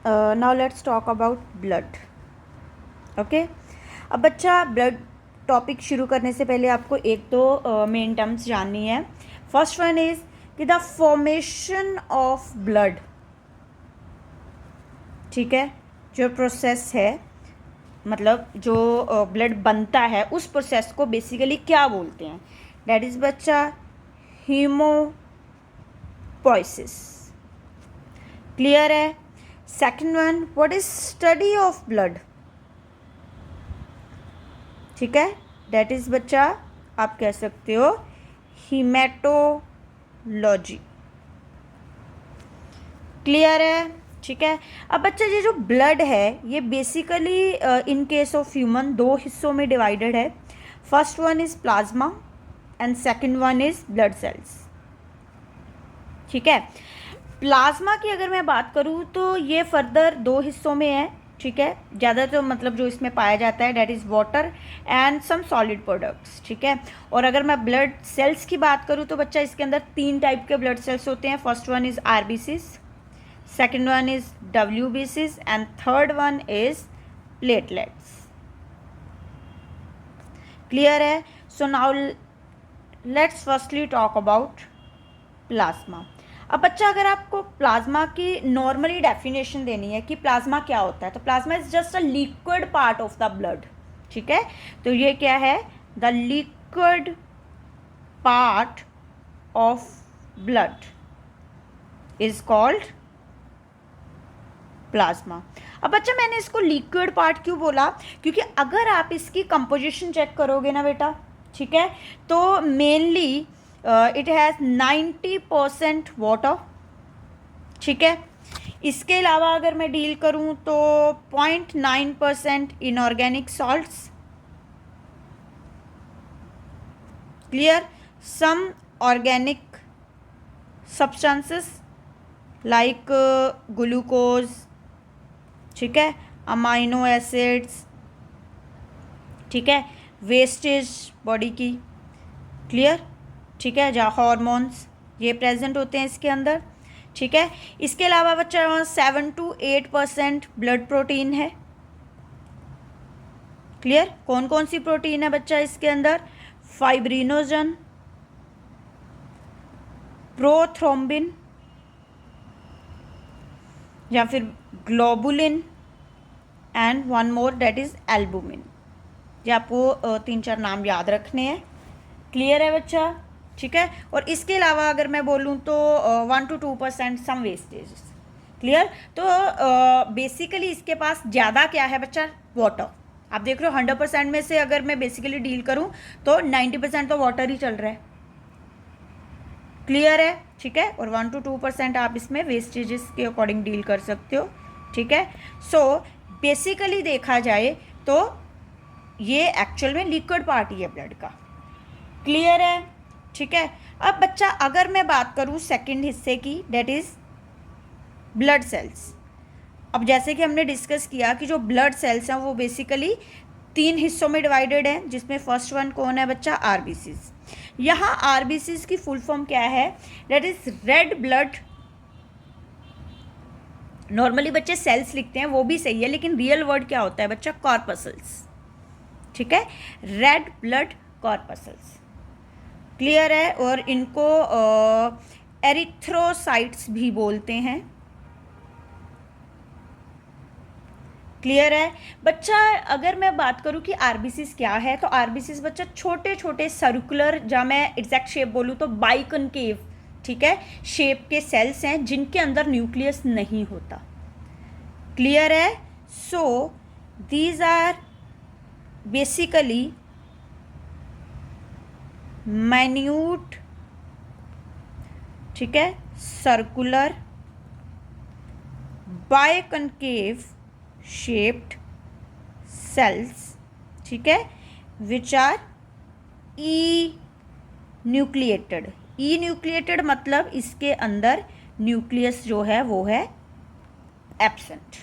Now let's talk about blood. Okay, अब बच्चा blood topic शुरू करने से पहले आपको एक तो मेन टर्म्स जाननी है. फर्स्ट वन इज कि द फॉर्मेशन ऑफ ब्लड. ठीक है, जो प्रोसेस है, मतलब जो ब्लड बनता है उस प्रोसेस को बेसिकली क्या बोलते हैं? दैट इज बच्चा हीमोपोइसिस. क्लियर है? Second one, what is study of blood. ठीक है, दैट इज बच्चा आप कह सकते हो हीमेटोलॉजी. क्लियर है? ठीक है. अब बच्चा ये जो ब्लड है ये basically in case of human दो हिस्सों में डिवाइडेड है. First one is plasma and second one is blood cells. ठीक है, प्लाज्मा की अगर मैं बात करूँ तो ये फर्दर दो हिस्सों में है. ठीक है, ज़्यादातर मतलब जो इसमें पाया जाता है that is water and some solid products. ठीक है, और अगर मैं ब्लड सेल्स की बात करूँ तो बच्चा इसके अंदर तीन टाइप के ब्लड सेल्स होते हैं. First one is RBCs, second one is डब्ल्यूबीसीज and third one is platelets. Clear है? So now let's firstly talk about plasma. अब बच्चा अगर आपको प्लाज्मा की नॉर्मली डेफिनेशन देनी है कि प्लाज्मा क्या होता है, तो plasma is just a liquid part of the blood. ठीक है, तो ये क्या है? The liquid part of blood is called plasma. अब बच्चा मैंने इसको लिक्विड पार्ट क्यों बोला? क्योंकि अगर आप इसकी कंपोजिशन चेक करोगे ना बेटा, ठीक है, तो मेनली इट हैज़ 90% वाटर. ठीक है, इसके अलावा अगर मैं डील करूं तो 0.9% inorganic salts. Clear? Some organic substances like glucose. ठीक है, अमाइनो एसिड्स. ठीक है, वेस्टेज बॉडी की. क्लियर? ठीक है, जहाँ हॉर्मोन्स ये प्रेजेंट होते हैं इसके अंदर. ठीक है, इसके अलावा बच्चा 7 to 8% ब्लड प्रोटीन है. क्लियर? कौन कौन सी प्रोटीन है बच्चा इसके अंदर? फाइब्रिनोजन, प्रोथ्रोम्बिन या फिर globulin and one more that is albumin. ये आपको 3-4 नाम याद रखने हैं. क्लियर है बच्चा? ठीक है, और इसके अलावा अगर मैं बोलूँ तो 1 to 2% सम वेस्टेज. क्लियर? तो बेसिकली इसके पास ज़्यादा क्या है बच्चा? वाटर. आप देख रहे हो 100% में से अगर मैं बेसिकली डील करूँ तो 90% तो वाटर ही चल रहा है. क्लियर है? ठीक है, और 1 to 2% आप इसमें वेस्टेजेस के अकॉर्डिंग डील कर सकते हो. ठीक है, सो बेसिकली देखा जाए तो ये एक्चुअल में लिक्विड पार्ट ही है ब्लड का. क्लियर है? ठीक है, अब बच्चा अगर मैं बात करूँ सेकंड हिस्से की, डेट इज ब्लड सेल्स. अब जैसे कि हमने डिस्कस किया कि जो ब्लड सेल्स हैं वो बेसिकली 3 हिस्सों में डिवाइडेड हैं, जिसमें फर्स्ट वन कौन है बच्चा? आरबीसीज. यहाँ आरबीसीज की फुल फॉर्म क्या है? That is red blood. Normally बच्चे सेल्स लिखते हैं, वो भी सही है, लेकिन रियल वर्ड क्या होता है बच्चा? कॉर्पसल्स. ठीक है, रेड ब्लड कॉर्पसल्स. क्लियर है? और इनको एरिथ्रोसाइट्स भी बोलते हैं. क्लियर है बच्चा? अगर मैं बात करूं कि आरबीसीज क्या है, तो आरबीसीज बच्चा छोटे छोटे सर्कुलर, जहाँ मैं एग्जैक्ट शेप बोलूँ तो बाइकनकेव, ठीक है, शेप के सेल्स हैं जिनके अंदर न्यूक्लियस नहीं होता. क्लियर है? So these are basically minute, ठीक है, सर्कुलर बाइकनकेव शेप्ड सेल्स. ठीक है, which are enucleated. Enucleated मतलब इसके अंदर न्यूक्लियस जो है वो है एब्सेंट.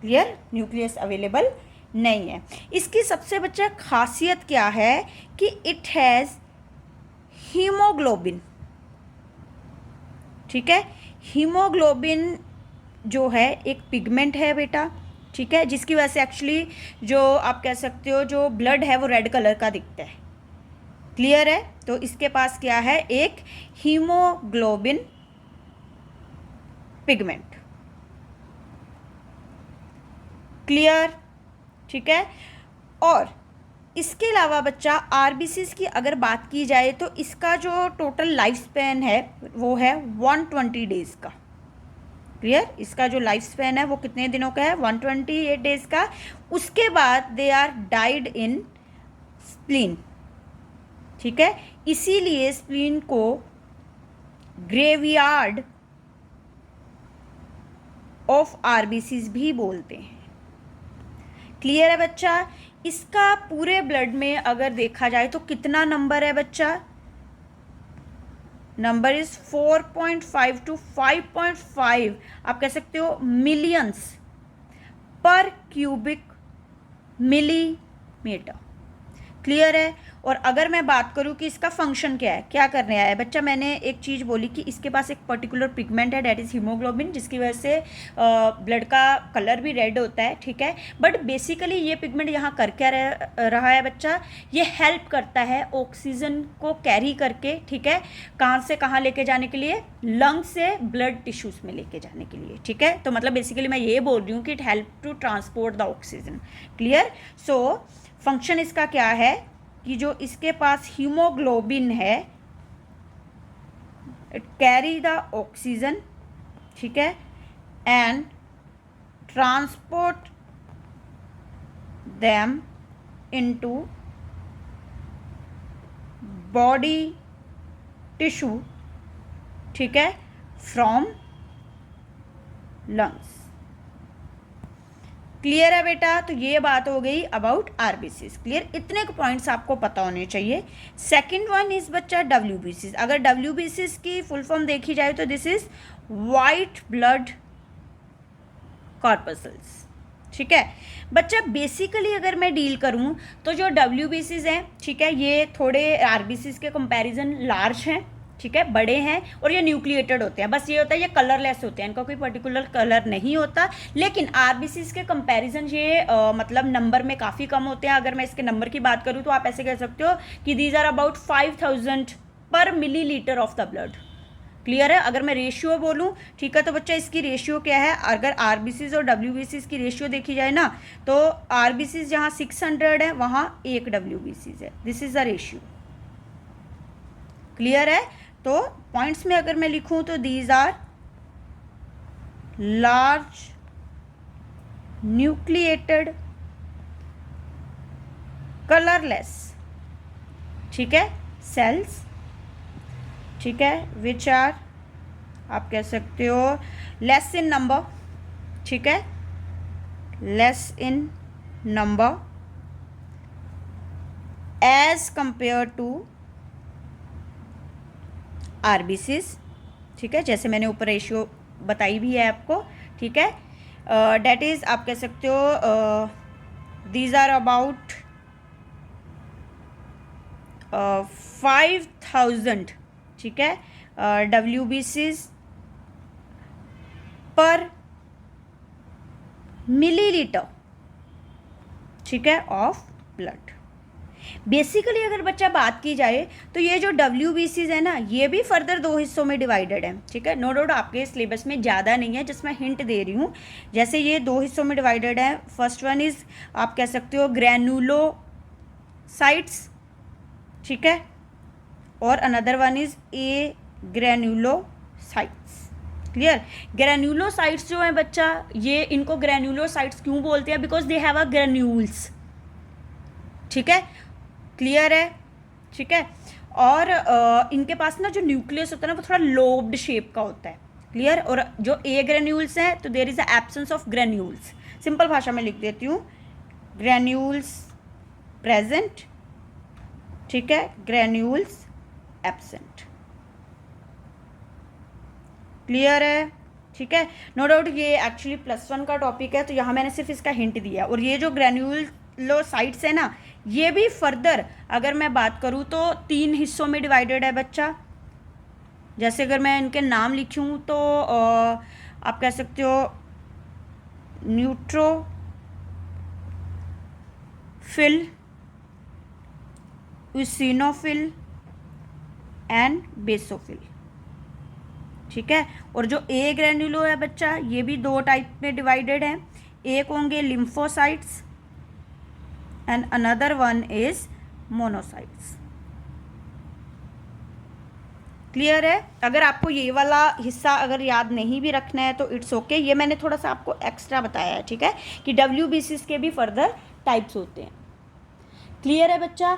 क्लियर? न्यूक्लियस अवेलेबल नहीं है. इसकी सबसे बच्चा खासियत क्या है कि इट हैज़ हीमोग्लोबिन. ठीक है, हीमोग्लोबिन जो है एक पिगमेंट है बेटा, ठीक है, जिसकी वजह से एक्चुअली जो आप कह सकते हो जो ब्लड है वो रेड कलर का दिखता है। क्लियर है? तो इसके पास क्या है, एक हीमोग्लोबिन पिगमेंट। क्लियर? ठीक है। और इसके अलावा बच्चा आरबीसीज की अगर बात की जाए तो इसका जो टोटल लाइफ स्पैन है वो है 120 डेज का। क्लियर? इसका जो लाइफ स्पैन है वो कितने दिनों का है, 128 डेज का। उसके बाद they are died in spleen, ठीक है, इसीलिए स्प्लीन को ग्रेवयार्ड ऑफ आरबीसीज भी बोलते हैं। क्लियर है बच्चा? इसका पूरे ब्लड में अगर देखा जाए तो कितना नंबर है बच्चा, नंबर इज 4.5 to 5.5 आप कह सकते हो मिलियंस पर क्यूबिक मिलीमीटर। क्लियर है? और अगर मैं बात करूं कि इसका फंक्शन क्या है, क्या करने आया है बच्चा, मैंने एक चीज़ बोली कि इसके पास एक पर्टिकुलर पिगमेंट है डेट इज़ हीमोग्लोबिन, जिसकी वजह से ब्लड का कलर भी रेड होता है, ठीक है। बट बेसिकली ये पिगमेंट यहाँ कर क्या रहा है बच्चा, ये हेल्प करता है ऑक्सीजन को कैरी करके, ठीक है, कहाँ से कहाँ लेके जाने के लिए, लंग से ब्लड टिश्यूज में लेके जाने के लिए, ठीक है। तो मतलब बेसिकली मैं ये बोल रही हूँ कि it help to transport the oxygen. Clear? So function इसका क्या है कि जो इसके पास हीमोग्लोबिन है इट कैरी द ऑक्सीजन, ठीक है, and transport them into body tissue, ठीक है, फ्रॉम लंग्स। क्लियर है बेटा? तो ये बात हो गई अबाउट आरबीसीज। क्लियर? इतने पॉइंट्स आपको पता होने चाहिए। सेकंड वन इज बच्चा डब्ल्यूबीसीज। अगर डब्ल्यूबीसीज की फुल फॉर्म देखी जाए तो this is white blood corpuscles, ठीक है बच्चा। बेसिकली अगर मैं डील करूं तो जो डब्ल्यूबीसीज हैं, ठीक है, ये थोड़े आरबीसीज के कंपैरिजन लार्ज हैं, ठीक है, बड़े हैं, और ये न्यूक्लिएटेड होते हैं। बस ये होता है ये कलरलेस होते हैं, इनका कोई पर्टिकुलर कलर नहीं होता। लेकिन आरबीसीज के कंपैरिजन ये मतलब नंबर में काफ़ी कम होते हैं। अगर मैं इसके नंबर की बात करूँ तो आप ऐसे कह सकते हो कि दीज आर अबाउट 5000 पर millilitre of the blood. Clear है? अगर मैं रेशियो बोलूँ, ठीक है, तो बच्चा इसकी रेशियो क्या है, अगर आरबीसीज और डब्ल्यूबीसीज की रेशियो देखी जाए ना तो आरबीसीज जहाँ 600 है वहाँ 1 डब्ल्यूबीसीज है। This is the ratio. Clear है? तो पॉइंट्स में अगर मैं लिखूं तो these are large nucleated colourless, ठीक है, सेल्स, ठीक है, विच आर आप कह सकते हो लेस इन नंबर, ठीक है, less in number as compare to RBCs, ठीक है, जैसे मैंने ऊपर रेशियो बताई भी है आपको, ठीक है। डेट इज आप कह सकते हो दीज आर अबाउट 5000, ठीक है, डब्ल्यूबीसीज पर मिलीलीटर, ठीक है, ऑफ ब्लड। बेसिकली अगर बच्चा बात की जाए तो ये जो डब्ल्यूबीसीज है ना ये भी फर्दर 2 हिस्सों में डिवाइडेड है, ठीक है। नो डाउट आपके सिलेबस में ज़्यादा नहीं है, जिसमें हिंट दे रही हूँ। जैसे ये 2 हिस्सों में डिवाइडेड है। फर्स्ट वन इज आप कह सकते हो ग्रैन्युलोसाइट्स, ठीक है, और another one is a granulocytes. Clear? Granulocytes जो है बच्चा, ये इनको ग्रैन्युलोसाइट्स क्यों बोलते हैं, because they have a granules, ठीक है। क्लियर है? ठीक है। और इनके पास ना जो न्यूक्लियस होता है ना वो थोड़ा लोब्ड शेप का होता है। क्लियर? और जो ए ग्रेन्यूल्स हैं तो there is a absence of granules. Simple भाषा में लिख देती हूँ, ग्रेन्यूल्स प्रेजेंट, ठीक है, ग्रेन्यूल्स एब्सेंट। क्लियर है? ठीक है। नो डाउट ये एक्चुअली +1 का टॉपिक है तो यहाँ मैंने सिर्फ इसका हिंट दिया। और ये जो ग्रेन्यूलोसाइट्स है ना ये भी फर्दर अगर मैं बात करूँ तो 3 हिस्सों में डिवाइडेड है बच्चा। जैसे अगर मैं इनके नाम लिखूँ तो आप कह सकते हो न्यूट्रोफिल, ईसिनोफिल एंड बेसोफिल, ठीक है। और जो ए ग्रेन्युलो है बच्चा, ये भी दो टाइप में डिवाइडेड है। एक होंगे lymphocytes and another one is monocytes. Clear है? अगर आपको ये वाला हिस्सा अगर याद नहीं भी रखना है तो इट्स ओके, ये मैंने थोड़ा सा आपको एक्स्ट्रा बताया है, ठीक है, कि WBCs के भी फर्दर टाइप्स होते हैं। क्लियर है बच्चा?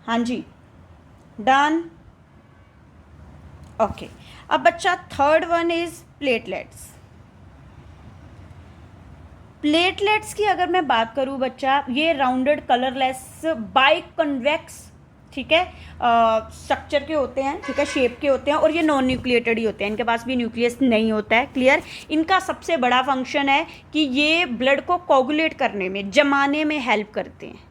हाँ जी, डन, ओके। अब बच्चा third one is platelets. Platelets की अगर मैं बात करूं बच्चा, ये राउंडेड कलरलेस बाई कन्वेक्स, ठीक है, स्ट्रक्चर के होते हैं, ठीक है, शेप के होते हैं, और ये नॉन न्यूक्लिएटेड ही होते हैं, इनके पास भी न्यूक्लियस नहीं होता है। क्लियर? इनका सबसे बड़ा फंक्शन है कि ये ब्लड को कोगुलेट करने में, जमाने में हेल्प करते हैं।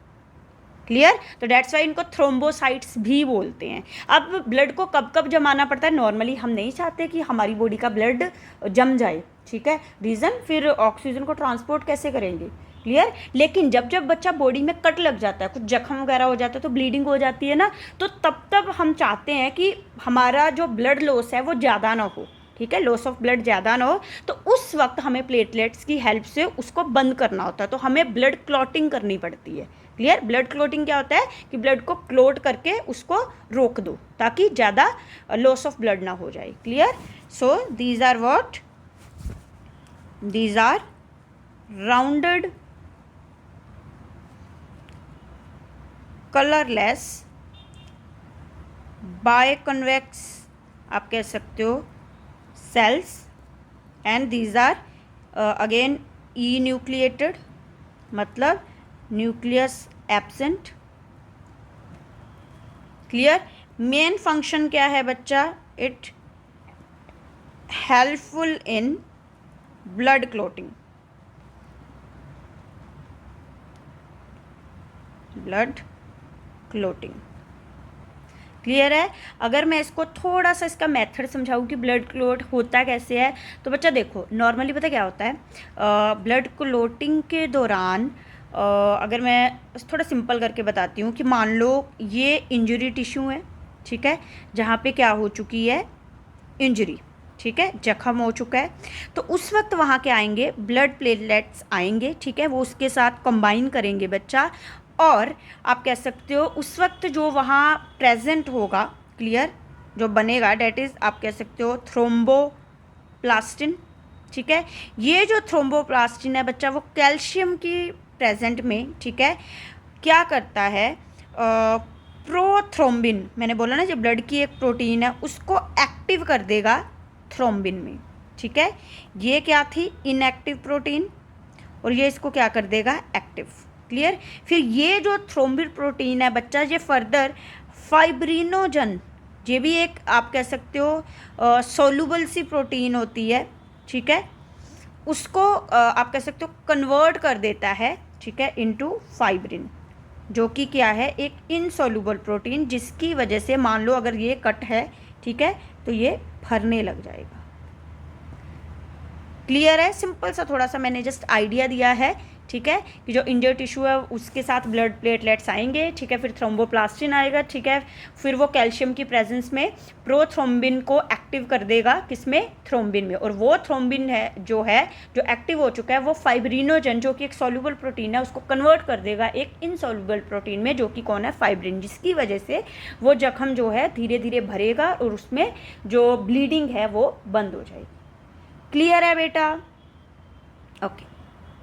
क्लियर? तो डेट्स वाई इनको थ्रोम्बोसाइट्स भी बोलते हैं। अब ब्लड को कब कब जमाना पड़ता है? नॉर्मली हम नहीं चाहते कि हमारी बॉडी का ब्लड जम जाए, ठीक है, रीज़न फिर ऑक्सीजन को ट्रांसपोर्ट कैसे करेंगे? क्लियर? लेकिन जब जब बच्चा बॉडी में कट लग जाता है, कुछ जख्म वगैरह हो जाता है, तो ब्लीडिंग हो जाती है ना, तो तब हम चाहते हैं कि हमारा जो ब्लड लॉस है वो ज़्यादा ना हो, ठीक है, लॉस ऑफ ब्लड ज़्यादा ना हो, तो उस वक्त हमें प्लेटलेट्स की हेल्प से उसको बंद करना होता है, तो हमें ब्लड क्लॉटिंग करनी पड़ती है। क्लियर? ब्लड क्लॉटिंग क्या होता है कि ब्लड को क्लोट करके उसको रोक दो ताकि ज़्यादा लॉस ऑफ ब्लड ना हो जाए। Clear? So these are what? These are rounded colourless biconvex, आप कह सकते हो, cells, and these are again enucleated, मतलब nucleus absent. Clear? Main function क्या है बच्चा? It helpful in blood clotting, blood clotting. Clear है? अगर मैं इसको थोड़ा सा इसका मेथड समझाऊँ कि ब्लड क्लोट होता कैसे है, तो बच्चा देखो, नॉर्मली पता क्या होता है, ब्लड क्लोटिंग के दौरान अगर मैं थोड़ा सिंपल करके बताती हूँ कि मान लो ये इंजरी टिश्यू है, ठीक है, जहाँ पे क्या हो चुकी है, इंजरी, ठीक है, जख्म हो चुका है, तो उस वक्त वहाँ के आएंगे ब्लड प्लेटलेट्स आएंगे, ठीक है, वो उसके साथ कंबाइन करेंगे बच्चा, और आप कह सकते हो उस वक्त जो वहाँ प्रेजेंट होगा, क्लियर, जो बनेगा, डेट इज़ आप कह सकते हो थ्रोम्बोप्लास्टिन, ठीक है। ये जो थ्रोम्बोप्लास्टिन है बच्चा, वो कैल्शियम की प्रेजेंट में, ठीक है, क्या करता है, प्रोथ्रोम्बिन, मैंने बोला ना जो ब्लड की एक प्रोटीन है, उसको एक्टिव कर देगा थ्रोम्बिन में, ठीक है। ये क्या थी? इनएक्टिव प्रोटीन, और ये इसको क्या कर देगा? एक्टिव। क्लियर? फिर ये जो थ्रोम्बिन प्रोटीन है बच्चा, ये फर्दर फाइब्रिनोजन, ये भी एक आप कह सकते हो सोलूबल सी प्रोटीन होती है, ठीक है, उसको आप कह सकते हो कन्वर्ट कर देता है, ठीक है, इनटू फाइब्रिन, जो कि क्या है? एक इनसोलूबल प्रोटीन, जिसकी वजह से मान लो अगर ये कट है, ठीक है, तो ये भरने लग जाएगा। क्लियर है? सिंपल सा थोड़ा सा मैंने जस्ट आइडिया दिया है, ठीक है, कि जो इंजर्ड टिश्यू है उसके साथ ब्लड प्लेटलेट्स आएंगे, ठीक है, फिर थ्रोम्बोप्लास्टिन आएगा, ठीक है, फिर वो कैल्शियम की प्रेजेंस में प्रोथ्रोम्बिन को एक्टिव कर देगा, किसमें? थ्रोम्बिन में, और वो थ्रोम्बिन है जो एक्टिव हो चुका है, वो फाइब्रिनोजन, जो कि एक सॉल्युबल प्रोटीन है, उसको कन्वर्ट कर देगा एक इनसॉल्युबल प्रोटीन में, जो कि कौन है? फाइब्रिन, जिसकी वजह से वो जख्म जो है धीरे धीरे भरेगा और उसमें जो ब्लीडिंग है वो बंद हो जाएगी। क्लियर है बेटा? ओके।